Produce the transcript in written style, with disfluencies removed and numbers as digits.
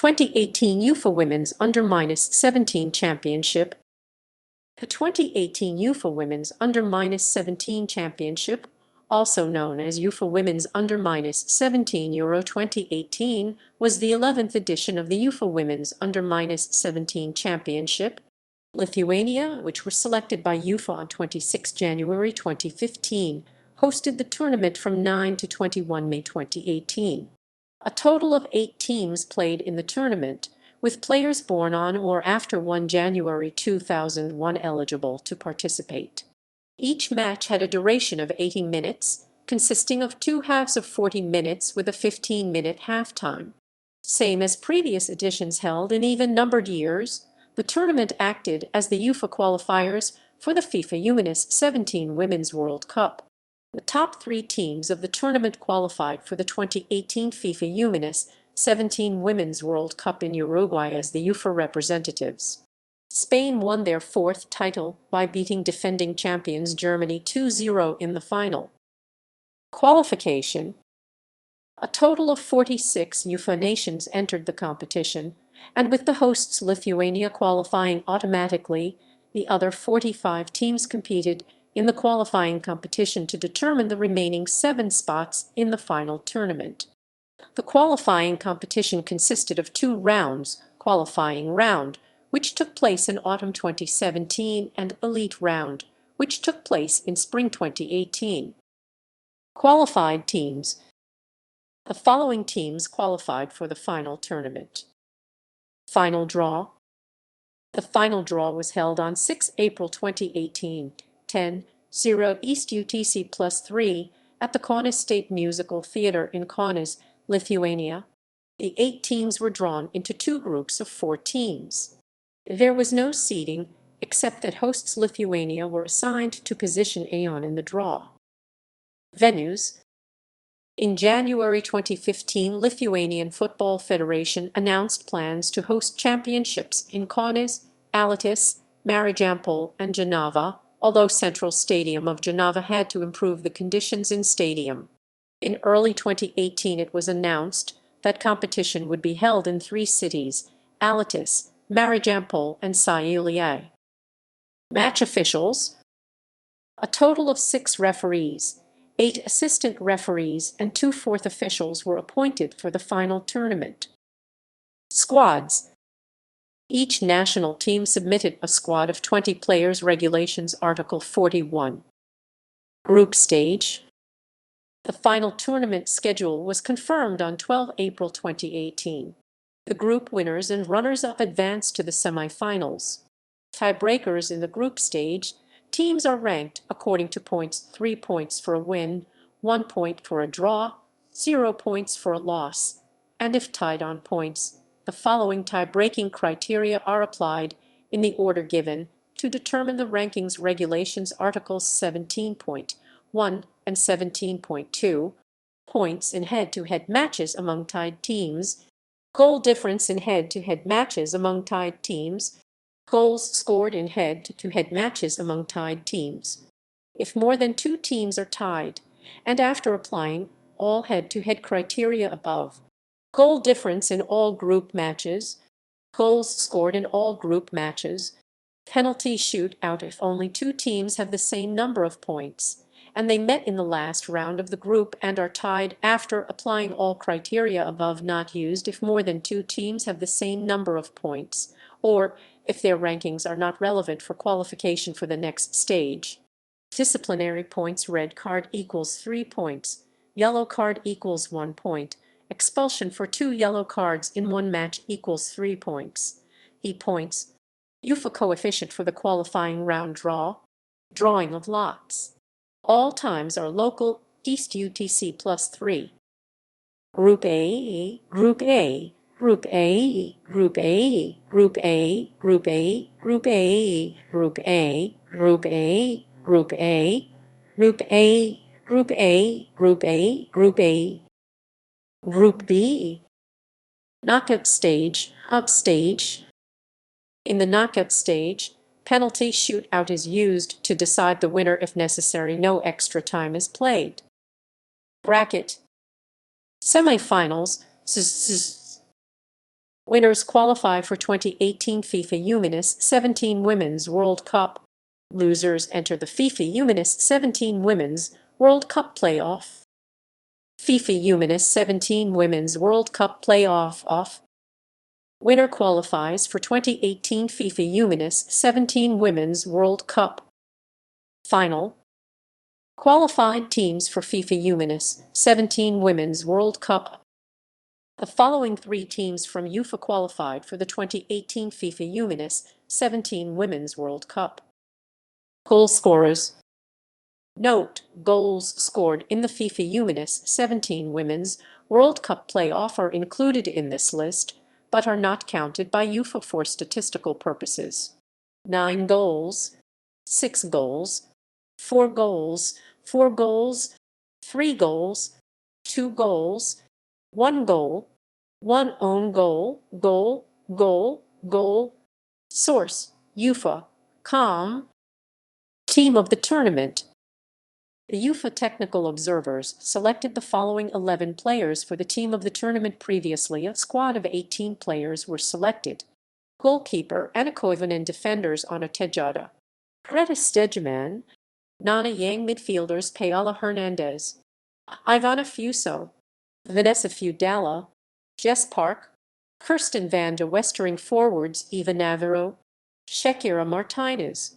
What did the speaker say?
2018 UEFA Women's Under-17 Championship. The 2018 UEFA Women's Under-17 Championship, also known as UEFA Women's Under-17 Euro 2018, was the 11th edition of the UEFA Women's Under-17 Championship. Lithuania, which were selected by UEFA on 26 January 2015, hosted the tournament from 9 to 21 May 2018. A total of 8 teams played in the tournament, with players born on or after 1 January 2001 eligible to participate. Each match had a duration of 80 minutes, consisting of 2 halves of 40 minutes with a 15-minute halftime. Same as previous editions held in even-numbered years, the tournament acted as the UEFA qualifiers for the FIFA Under-17 Women's World Cup. The top 3 teams of the tournament qualified for the 2018 FIFA Under-17 Women's World Cup in Uruguay as the UEFA representatives. Spain won their 4th title by beating defending champions Germany 2-0 in the final. Qualification. A total of 46 UEFA nations entered the competition, and with the hosts Lithuania qualifying automatically, the other 45 teams competed in the qualifying competition to determine the remaining 7 spots in the final tournament. The qualifying competition consisted of 2 rounds: qualifying round, which took place in autumn 2017, and elite round, which took place in spring 2018. Qualified teams. The following teams qualified for the final tournament. Final draw. The final draw was held on 6 April 2018, 10:00 East UTC +3 at the Kaunas State Musical Theatre in Kaunas, Lithuania. The 8 teams were drawn into 2 groups of 4 teams. There was no seeding, except that hosts Lithuania were assigned to position A in the draw. Venues. In January 2015, Lithuanian Football Federation announced plans to host championships in Kaunas, Alytus, Marijampolė, and Jonava, although Central Stadium of Jonava had to improve the conditions in stadium. In early 2018 it was announced that competition would be held in 3 cities: Alytus, Marijampolė, and Šiauliai. Match officials. A total of 6 referees, 8 assistant referees, and 2 fourth officials were appointed for the final tournament. Squads. Each national team submitted a squad of 20 players. Regulations Article 41. Group stage. The final tournament schedule was confirmed on 12 April 2018. The group winners and runners-up advanced to the semi-finals. Tiebreakers in the group stage. Teams are ranked according to points: 3 points for a win, 1 point for a draw, 0 points for a loss, and if tied on points, the following tie-breaking criteria are applied in the order given to determine the rankings. Regulations Articles 17.1 and 17.2. Points in head-to-head matches among tied teams. Goal difference in head-to-head matches among tied teams. Goals scored in head-to-head matches among tied teams. If more than 2 teams are tied, and after applying all head-to-head criteria above. Goal difference in all group matches. Goals scored in all group matches. Penalty shootout if only 2 teams have the same number of points, and they met in the last round of the group and are tied after applying all criteria above. Not used if more than 2 teams have the same number of points, or if their rankings are not relevant for qualification for the next stage. Disciplinary points. Red card equals 3 points. Yellow card equals 1 point. Expulsion for 2 yellow cards in 1 match equals 3 points. Points. UEFA coefficient for the qualifying round draw. Drawing of lots. All times are local. East UTC +3. Group A, Group A, Group A, Group A, Group A, Group A, Group A, Group A, Group A, Group A, Group A, Group A, Group A, Group A. Group B. Knockout stage, upstage. In the knockout stage, penalty shootout is used to decide the winner if necessary. No extra time is played. Bracket. Semi-finals. Winners qualify for 2018 FIFA U-17 Women's World Cup. Losers enter the FIFA U-17 Women's World Cup playoff. FIFA U-17 Women's World Cup playoff off. Winner qualifies for 2018 FIFA U-17 Women's World Cup. Final. Qualified teams for FIFA U-17 Women's World Cup. The following 3 teams from UEFA qualified for the 2018 FIFA U-17 Women's World Cup. Goalscorers. Note: goals scored in the FIFA U-17 Women's World Cup playoff are included in this list, but are not counted by UEFA for statistical purposes. 9 goals, 6 goals, 4 goals, 4 goals, 3 goals, 2 goals, 1 goal, 1 own goal, goal. Source: UEFA.com. Team of the tournament. The UEFA technical observers selected the following 11 players for the team of the tournament. Previously, a squad of 18 players were selected. Goalkeeper Anna Koivunen, defenders Anna Tejada, Greta Stegeman, Nana Yang, midfielders Paola Hernandez, Ivana Fuso, Vanessa Feudala, Jess Park, Kirsten van de Westering, forwards Eva Navarro, Shakira Martinez.